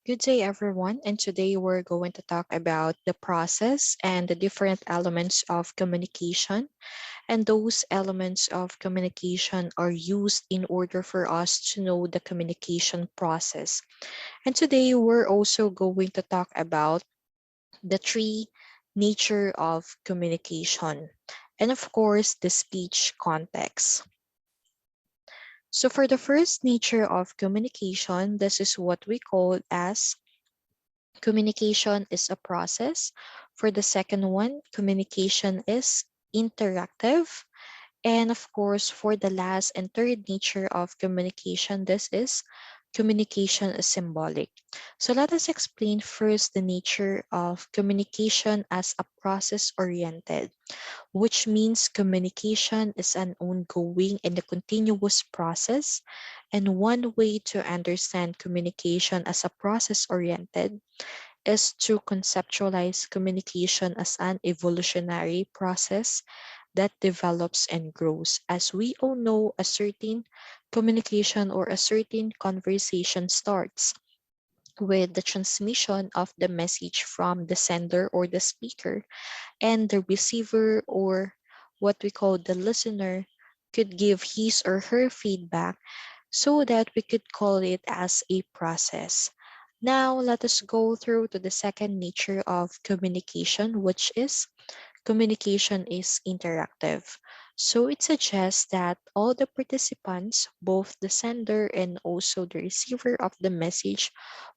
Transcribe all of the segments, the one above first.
Good day, everyone. And today we're going to talk about the process and the different elements of communication. And those elements of communication are used in order for us to know the communication process. And today we're also going to talk about the three nature of communication. And of course, the speech context. So for the first nature of communication, this is what we call as communication is a process. For the second one, communication is interactive. And of course, for the last and third nature of communication, this is communication is symbolic. So let us explain first the nature of communication as a process oriented, which means communication is an ongoing and a continuous process. And one way to understand communication as a process oriented is to conceptualize communication as an evolutionary process that develops and grows. As we all know, a certain communication or a certain conversation starts with the transmission of the message from the sender or the speaker, and the receiver or what we call the listener could give his or her feedback so that we could call it as a process. Now, let us go through to the second nature of communication, which is communication is interactive. So it suggests that all the participants, both the sender and also the receiver of the message,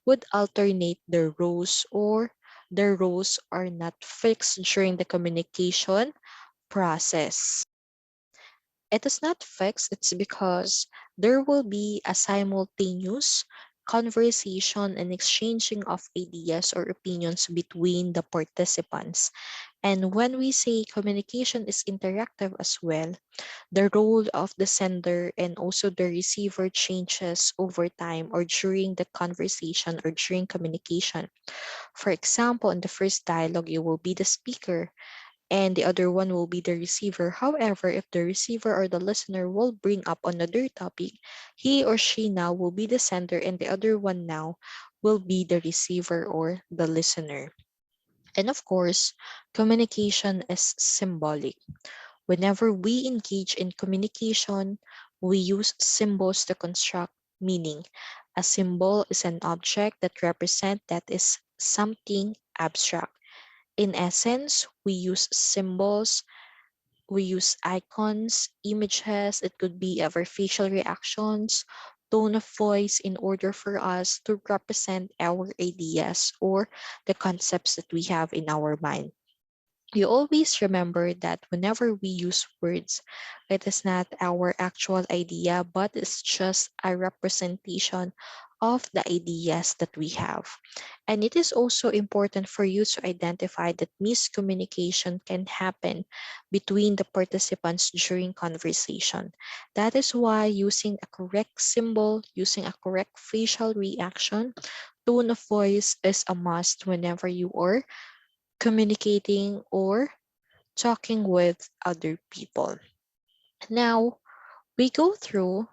would alternate their roles or their roles are not fixed during the communication process. It is not fixed, it's because there will be a simultaneous conversation and exchanging of ideas or opinions between the participants. And when we say communication is interactive as well, the role of the sender and also the receiver changes over time or during the conversation or during communication. For example, in the first dialogue, you will be the speaker and the other one will be the receiver. However, if the receiver or the listener will bring up another topic, he or she now will be the sender and the other one now will be the receiver or the listener. And of course, communication is symbolic. Whenever we engage in communication, we use symbols to construct meaning. A symbol is an object that represents that is something abstract. In essence, we use symbols, we use icons, images, it could be our facial reactions, tone of voice in order for us to represent our ideas or the concepts that we have in our mind. You always remember that whenever we use words, it is not our actual idea, but it's just a representation of the ideas that we have. And it is also important for you to identify that miscommunication can happen between the participants during conversation. That is why using a correct symbol, using a correct facial reaction, tone of voice is a must whenever you are communicating or talking with other people. Now, we go through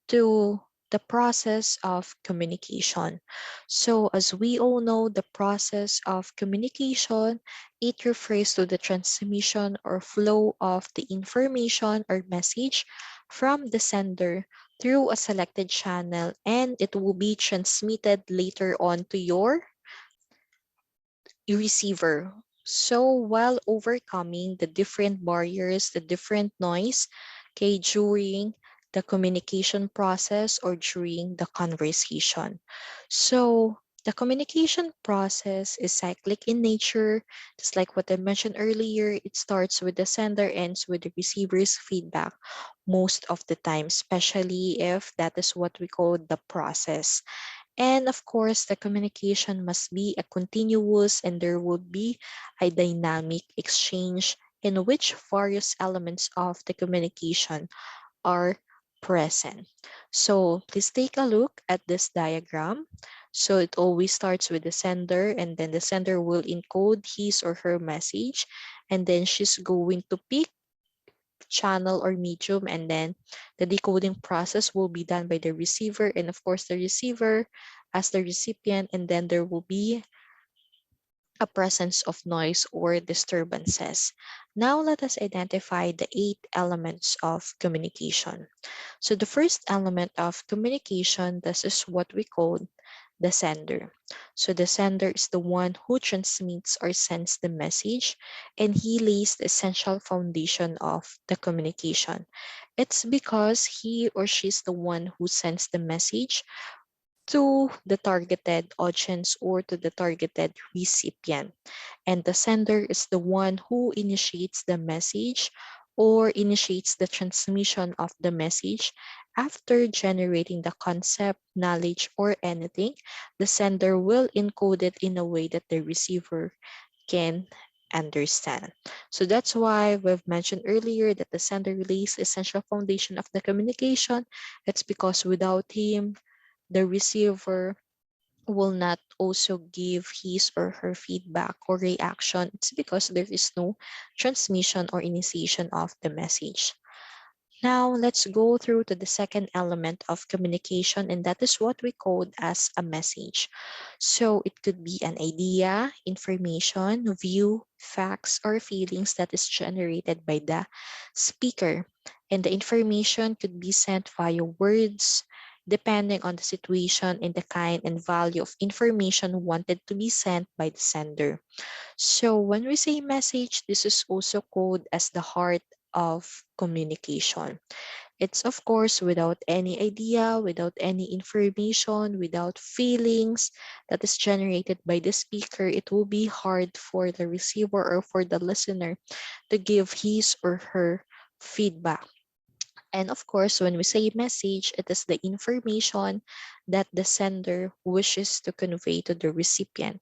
to the process of communication. So, as we all know, the process of communication, it refers to the transmission or flow of the information or message from the sender through a selected channel, and it will be transmitted later on to your receiver. So while overcoming the different barriers, the different noise, okay, during the communication process or during the conversation. So the communication process is cyclic in nature, just like what I mentioned earlier. It starts with the sender, ends with the receiver's feedback most of the time, especially if that is what we call the process. And of course, the communication must be a continuous and there will be a dynamic exchange in which various elements of the communication are present. So please take a look at this diagram. So it always starts with the sender, and then the sender will encode his or her message, and then she's going to pick channel or medium, and then the decoding process will be done by the receiver, and of course the receiver as the recipient, and then there will be a presence of noise or disturbances. Now let us identify the 8 elements of communication. So the first element of communication, this is what we call the sender. So the sender is the one who transmits or sends the message, and he lays the essential foundation of the communication. It's because he or she is the one who sends the message to the targeted audience or to the targeted recipient. And the sender is the one who initiates the message or initiates the transmission of the message. After generating the concept, knowledge, or anything, the sender will encode it in a way that the receiver can understand. So that's why we've mentioned earlier that the sender relays the essential foundation of the communication. It's because without him, the receiver will not also give his or her feedback or reaction. It's because there is no transmission or initiation of the message. Now let's go through to the second element of communication, and that is what we code as a message. So it could be an idea, information, view, facts, or feelings that is generated by the speaker. And the information could be sent via words, depending on the situation and the kind and value of information wanted to be sent by the sender. So when we say message, this is also called as the heart of communication. It's of course without any idea, without any information, without feelings that is generated by the speaker, it will be hard for the receiver or for the listener to give his or her feedback. And of course, when we say message, it is the information that the sender wishes to convey to the recipient.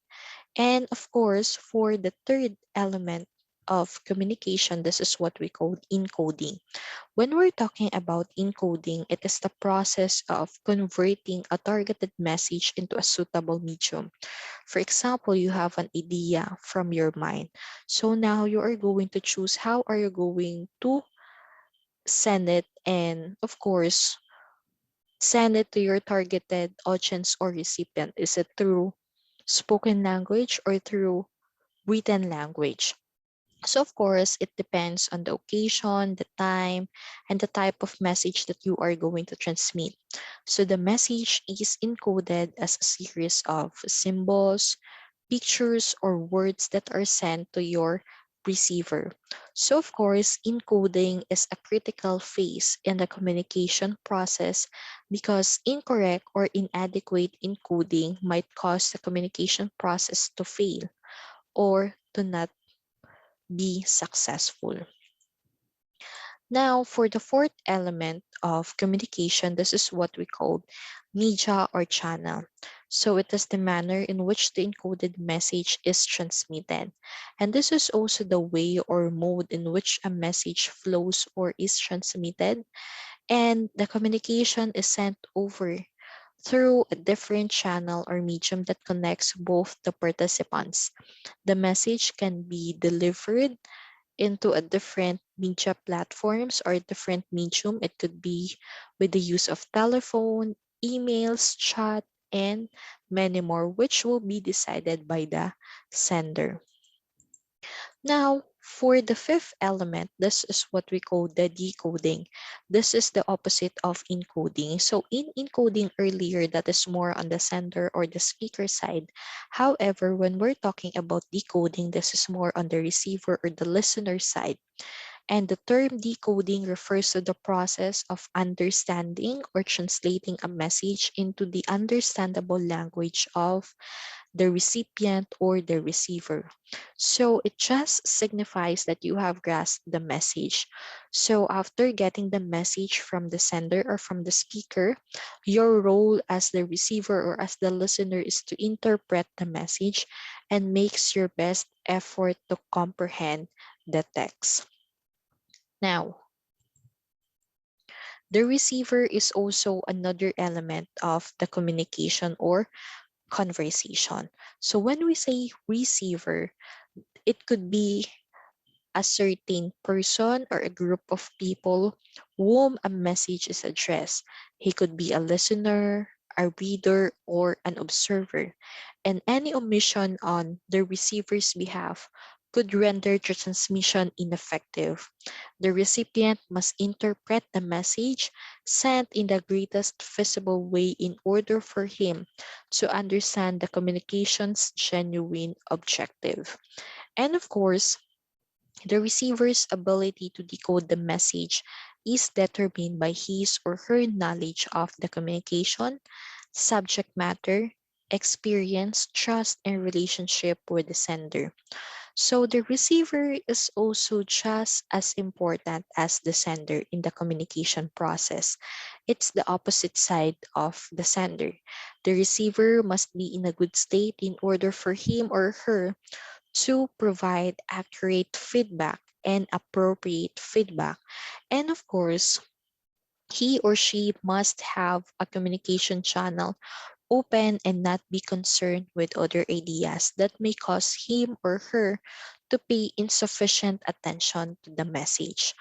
And of course, for the third element of communication, this is what we call encoding. When we're talking about encoding, it is the process of converting a targeted message into a suitable medium. For example, you have an idea from your mind. So now you are going to choose how are you going to send it, and of course, send it to your targeted audience or recipient. Is it through spoken language or through written language? So, of course, it depends on the occasion, the time, and the type of message that you are going to transmit. So, the message is encoded as a series of symbols, pictures, or words that are sent to your receiver. So, of course, encoding is a critical phase in the communication process because incorrect or inadequate encoding might cause the communication process to fail or to not be successful. Now, for the fourth element of communication, this is what we call media or channel. So it is the manner in which the encoded message is transmitted. And this is also the way or mode in which a message flows or is transmitted. And the communication is sent over through a different channel or medium that connects both the participants. The message can be delivered into a different media platforms or different medium. It could be with the use of telephone, emails, chat, and many more, which will be decided by the sender. Now, for the fifth element, this is what we call the decoding. This is the opposite of encoding. So in encoding earlier, that is more on the sender or the speaker side. However, when we're talking about decoding, this is more on the receiver or the listener side. And the term decoding refers to the process of understanding or translating a message into the understandable language of the recipient or the receiver. So it just signifies that you have grasped the message. So after getting the message from the sender or from the speaker, your role as the receiver or as the listener is to interpret the message and makes your best effort to comprehend the text. Now, the receiver is also another element of the communication or conversation. So when we say receiver, it could be a certain person or a group of people whom a message is addressed. He could be a listener, a reader, or an observer, and any omission on the receiver's behalf could render the transmission ineffective. The recipient must interpret the message sent in the greatest feasible way in order for him to understand the communication's genuine objective. And of course, the receiver's ability to decode the message is determined by his or her knowledge of the communication, subject matter, experience, trust, and relationship with the sender. So the receiver is also just as important as the sender in the communication process. It's the opposite side of the sender. The receiver must be in a good state in order for him or her to provide accurate feedback and appropriate feedback. And of course, he or she must have a communication channel open and not be concerned with other ideas that may cause him or her to pay insufficient attention to the message.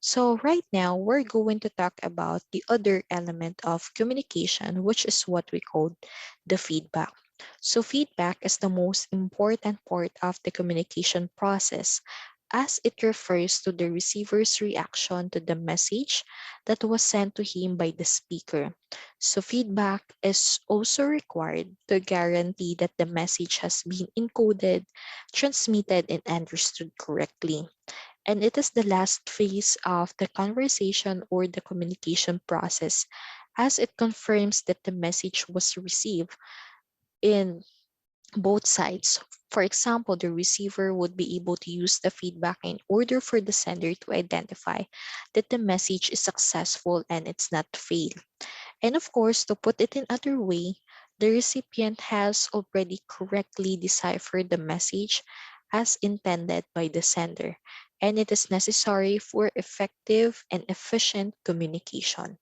So, right now, we're going to talk about the other element of communication, which is what we call the feedback. So, feedback is the most important part of the communication process as it refers to the receiver's reaction to the message that was sent to him by the speaker. So feedback is also required to guarantee that the message has been encoded, transmitted, and understood correctly. And it is the last phase of the conversation or the communication process as it confirms that the message was received in both sides. For example, the receiver would be able to use the feedback in order for the sender to identify that the message is successful and it's not failed. And of course, to put it in other way, the recipient has already correctly deciphered the message as intended by the sender, and it is necessary for effective and efficient communication.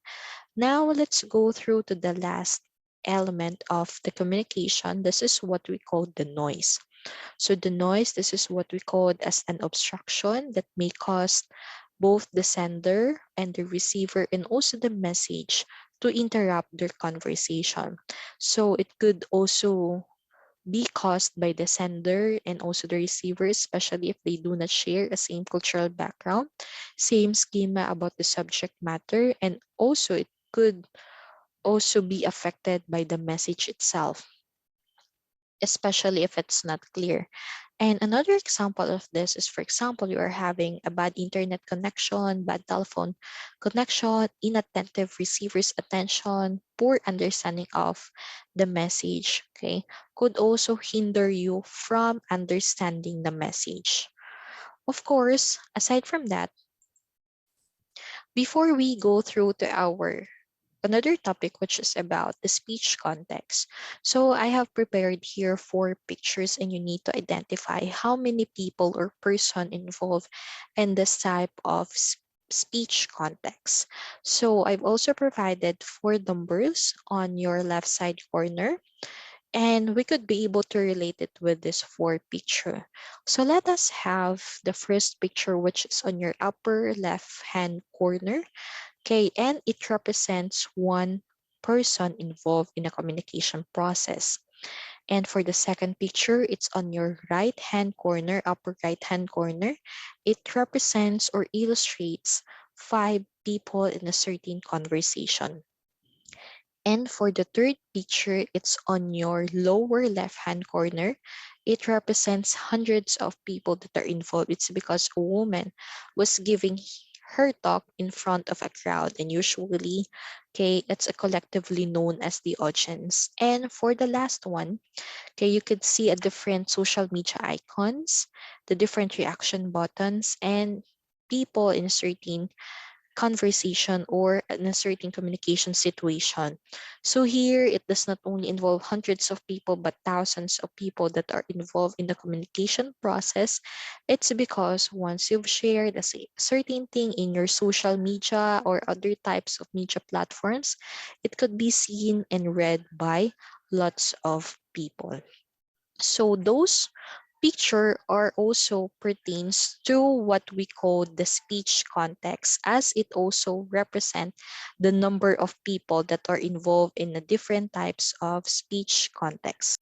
Now let's go through to the last element of the communication. This is what we call the noise. So the noise, this is what we call as an obstruction that may cause both the sender and the receiver and also the message to interrupt their conversation. So it could also be caused by the sender and also the receiver, especially if they do not share a same cultural background, same schema about the subject matter, and also it could also be affected by the message itself, especially if it's not clear. And another example of this is, for example, you are having a bad internet connection, bad telephone connection, inattentive receiver's attention, poor understanding of the message, okay, could also hinder you from understanding the message. Of course, aside from that, before we go through to our another topic, which is about the speech context. So I have prepared here four pictures and you need to identify how many people or person involved in this type of speech context. So I've also provided four numbers on your left side corner and we could be able to relate it with this four picture. So let us have the first picture, which is on your upper left hand corner. Okay, and it represents one person involved in a communication process. And for the second picture, it's on your right hand corner, upper right hand corner. It represents or illustrates five people in a certain conversation. And for the third picture, it's on your lower left-hand corner. It represents hundreds of people that are involved. It's because a woman was giving her talk in front of a crowd, and usually, okay, it's a collectively known as the audience. And for the last one, okay, you could see a different social media icons, the different reaction buttons, and people in certain conversation or in a certain communication situation. So here, it does not only involve hundreds of people, but thousands of people that are involved in the communication process. It's because once you've shared a certain thing in your social media or other types of media platforms, it could be seen and read by lots of people. So those picture are also pertains to what we call the speech context, as it also represents the number of people that are involved in the different types of speech context.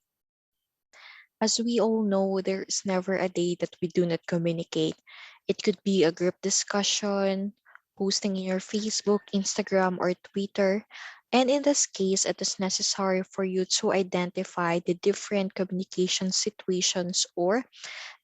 As we all know, there is never a day that we do not communicate. It could be a group discussion, posting in your Facebook, Instagram, or Twitter. And in this case, it is necessary for you to identify the different communication situations or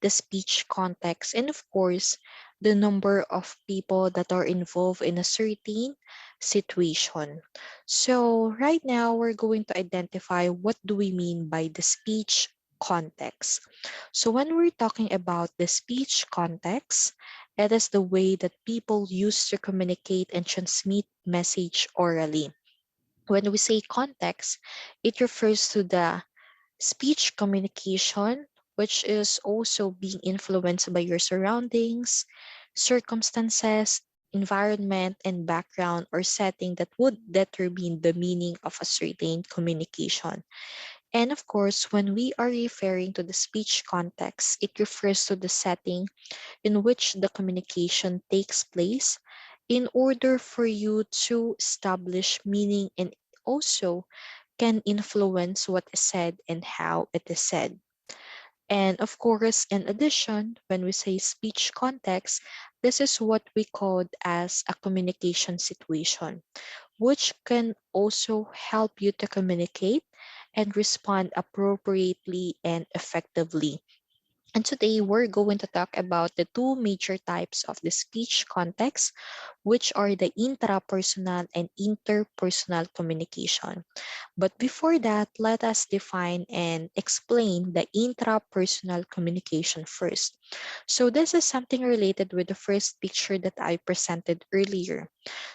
the speech context, and of course, the number of people that are involved in a certain situation. So right now, we're going to identify what do we mean by the speech context. So when we're talking about the speech context, it is the way that people use to communicate and transmit message orally. When we say context, it refers to the speech communication, which is also being influenced by your surroundings, circumstances, environment, and background or setting that would determine the meaning of a certain communication. And of course, when we are referring to the speech context, it refers to the setting in which the communication takes place in order for you to establish meaning and also can influence what is said and how it is said. And of course, in addition, when we say speech context, this is what we call as a communication situation, which can also help you to communicate and respond appropriately and effectively. And today we're going to talk about the two major types of the speech context, which are the intrapersonal and interpersonal communication. But before that, let us define and explain the intrapersonal communication first. So this is something related with the first picture that I presented earlier.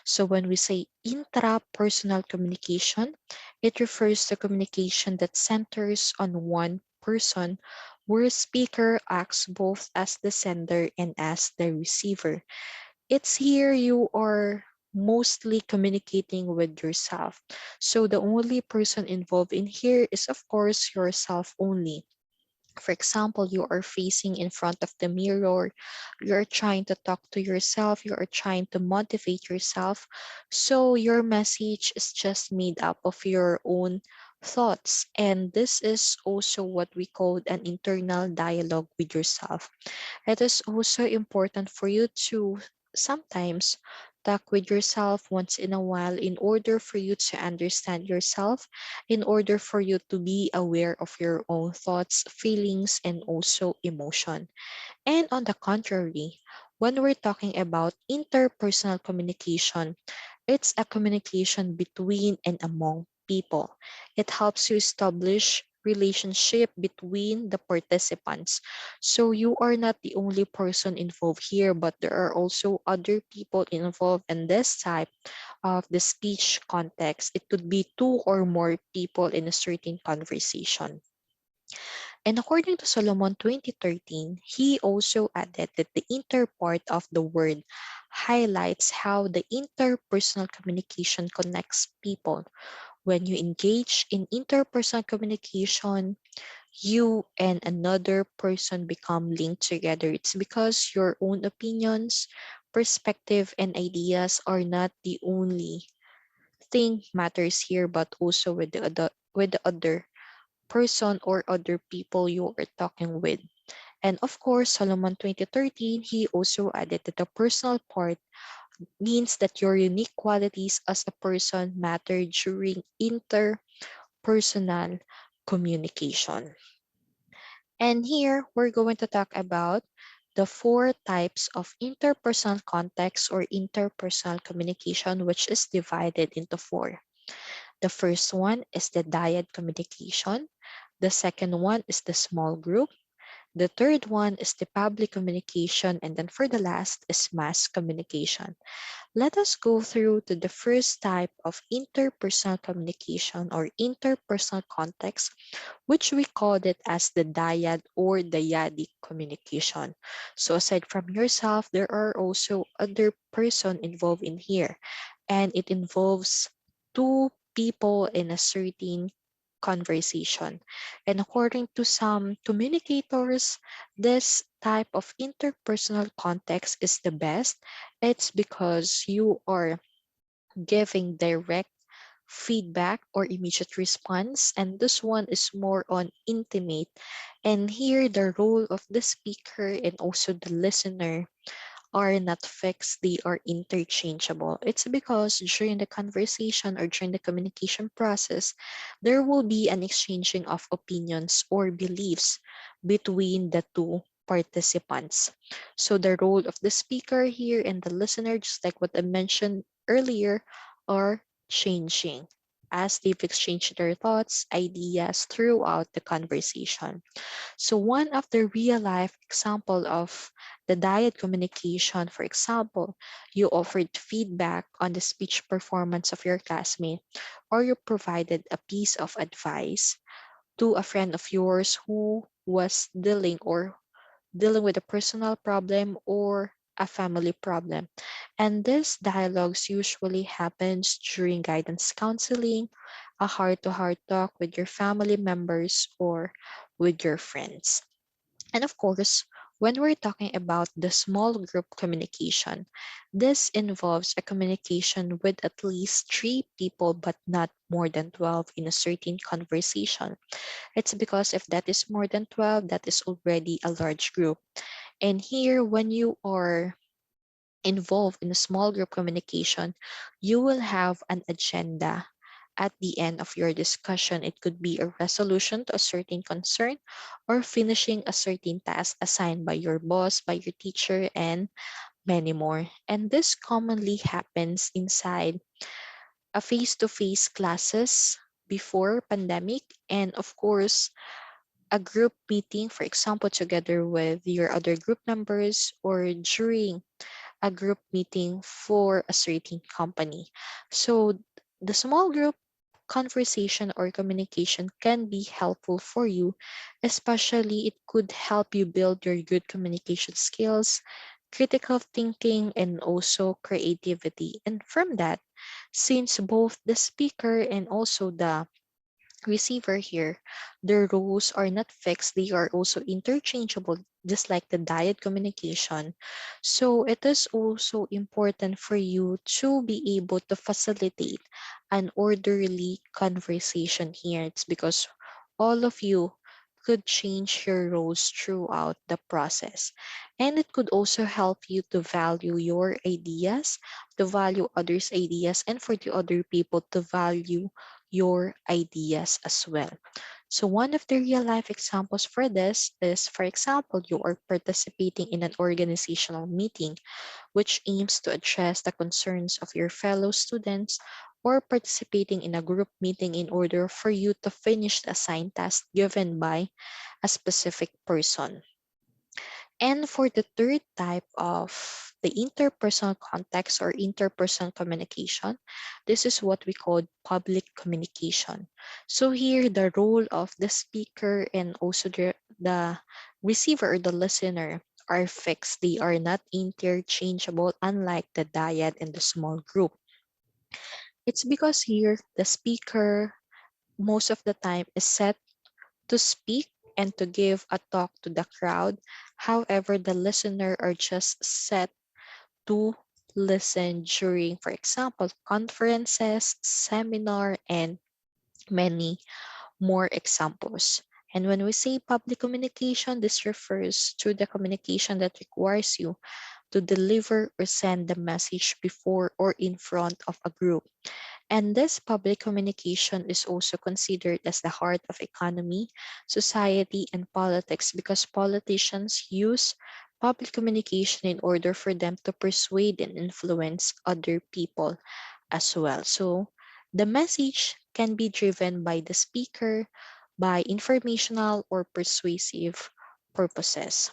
So when we say intrapersonal communication, it refers to communication that centers on one person where speaker acts both as the sender and as the receiver. It's here you are mostly communicating with yourself. So the only person involved in here is of course yourself only. For example, you are facing in front of the mirror, you're trying to talk to yourself, you are trying to motivate yourself. So your message is just made up of your own thoughts. And this is also what we call an internal dialogue with yourself. It is also important for you to sometimes talk with yourself once in a while in order for you to understand yourself, in order for you to be aware of your own thoughts, feelings, and also emotion. And on the contrary, when we're talking about interpersonal communication, it's a communication between and among people. It helps you establish relationship between the participants. So you are not the only person involved here, but there are also other people involved in this type of the speech context. It could be two or more people in a certain conversation. And according to Solomon 2013, he also added that the inter part of the word highlights how the interpersonal communication connects people. When you engage in interpersonal communication, you and another person become linked together. It's because your own opinions, perspective, and ideas are not the only thing matters here, but also with the other person or other people you are talking with. And of course, Solomon 2013, he also added that the personal part means that your unique qualities as a person matter during interpersonal communication. And here we're going to talk about the four types of interpersonal context or interpersonal communication, which is divided into four. The first one is the dyad communication. The second one is the small group. The third one is the public communication. And then for the last is mass communication. Let us go through to the first type of interpersonal communication or interpersonal context, which we called it as the dyad or dyadic communication. So aside from yourself, there are also other person involved in here, and it involves two people in a certain conversation. And according to some communicators, this type of interpersonal context is the best. It's because you are giving direct feedback or immediate response, and this one is more on intimate. And here, the role of the speaker and also the listener are not fixed, they are interchangeable. It's because during the conversation or during the communication process, there will be an exchanging of opinions or beliefs between the two participants. So the role of the speaker here and the listener, just like what I mentioned earlier, are changing as they've exchanged their thoughts, ideas throughout the conversation. So one of the real life example of the diet communication, for example, you offered feedback on the speech performance of your classmate, or you provided a piece of advice to a friend of yours who was dealing with a personal problem or a family problem. And this dialogues usually happens during guidance counseling, a heart-to-heart talk with your family members or with your friends. And of course, when we're talking about the small group communication, this involves a communication with at least three people but not more than 12 in a certain conversation. It's because if that is more than 12, that is already a large group. And here, when you are involved in a small group communication, you will have an agenda at the end of your discussion. It could be a resolution to a certain concern or finishing a certain task assigned by your boss, by your teacher, and many more. And this commonly happens inside a face-to-face classes before pandemic, and of course a group meeting, for example, together with your other group members or during a group meeting for a certain company. So the small group conversation or communication can be helpful for you, especially it could help you build your good communication skills, critical thinking, and also creativity. And from that, since both the speaker and also the receiver here, their roles are not fixed, they are also interchangeable, just like the diet communication. So it is also important for you to be able to facilitate an orderly conversation here. It's because all of you could change your roles throughout the process. And it could also help you to value your ideas, to value others' ideas, and for the other people to value your ideas as well. So one of the real life examples for this is, for example, you are participating in an organizational meeting which aims to address the concerns of your fellow students, or participating in a group meeting in order for you to finish the assigned task given by a specific person. And for the third type of the interpersonal context or interpersonal communication, this is what we call public communication. So here, the role of the speaker and also the receiver or the listener are fixed. They are not interchangeable, unlike the dyad and the small group. It's because here, the speaker most of the time is set to speak and to give a talk to the crowd. However, the listener are just set to listen during, for example, conferences, seminar, and many more examples. And when we say public communication, this refers to the communication that requires you to deliver or send the message before or in front of a group. And this public communication is also considered as the heart of economy, society, and politics because politicians use public communication in order for them to persuade and influence other people as well. So the message can be driven by the speaker, by informational or persuasive purposes.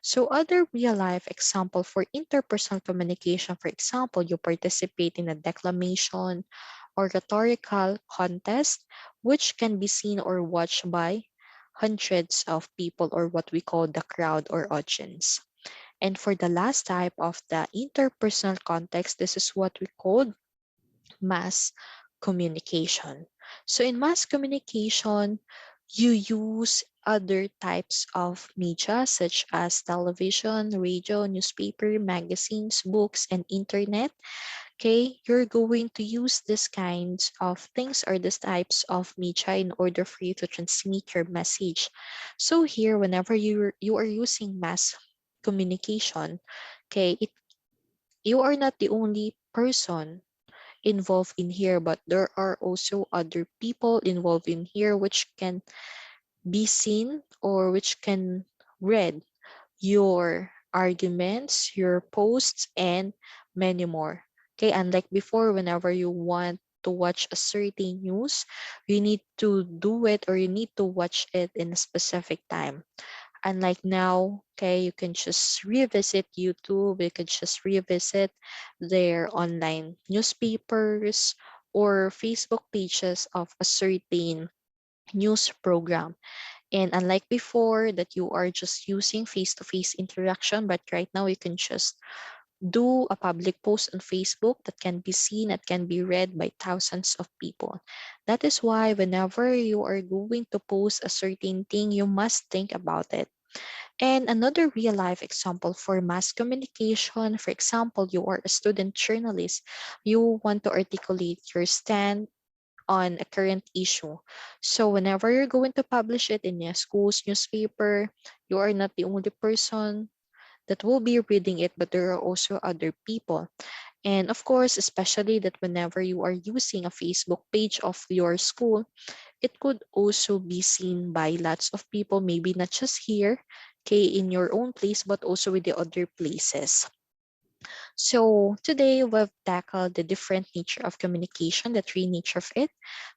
So other real life example for interpersonal communication, for example, you participate in a declamation or rhetorical contest, which can be seen or watched by hundreds of people or what we call the crowd or audience. And for the last type of the interpersonal context, this is what we call mass communication. So in mass communication, you use other types of media such as television, radio, newspaper, magazines, books, and internet. Okay, you're going to use these kinds of things or these types of media in order for you to transmit your message. So here, whenever you are using mass communication, okay, you are not the only person involved in here, but there are also other people involved in here which can be seen or which can read your arguments, your posts, and many more. Okay, unlike before, whenever you want to watch a certain news, you need to do it or you need to watch it in a specific time. Unlike now, okay, you can just revisit YouTube, you can just revisit their online newspapers or Facebook pages of a certain news program. And unlike before, that you are just using face to face interaction, but right now you can just do a public post on Facebook that can be seen, that can be read by thousands of people. That is why whenever you are going to post a certain thing, you must think about it. And another real life example for mass communication, for example, you are a student journalist, you want to articulate your stand on a current issue. So whenever you're going to publish it in your school's newspaper, you are not the only person that will be reading it, but there are also other people. And of course, especially that whenever you are using a Facebook page of your school, it could also be seen by lots of people, maybe not just here, okay, in your own place, but also with the other places. So today we've tackled the different nature of communication, the three nature of it.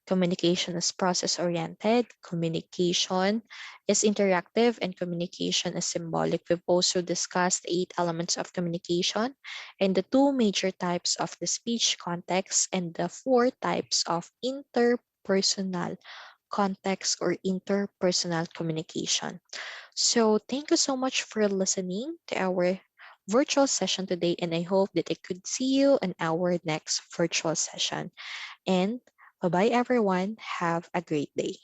Communication is process oriented, communication is interactive, and communication is symbolic. We've also discussed the 8 elements of communication and the 2 major types of the speech context and the 4 types of interpersonal context or interpersonal communication. So thank you so much for listening to our virtual session today, and I hope that I could see you in our next virtual session. And bye bye, everyone. Have a great day.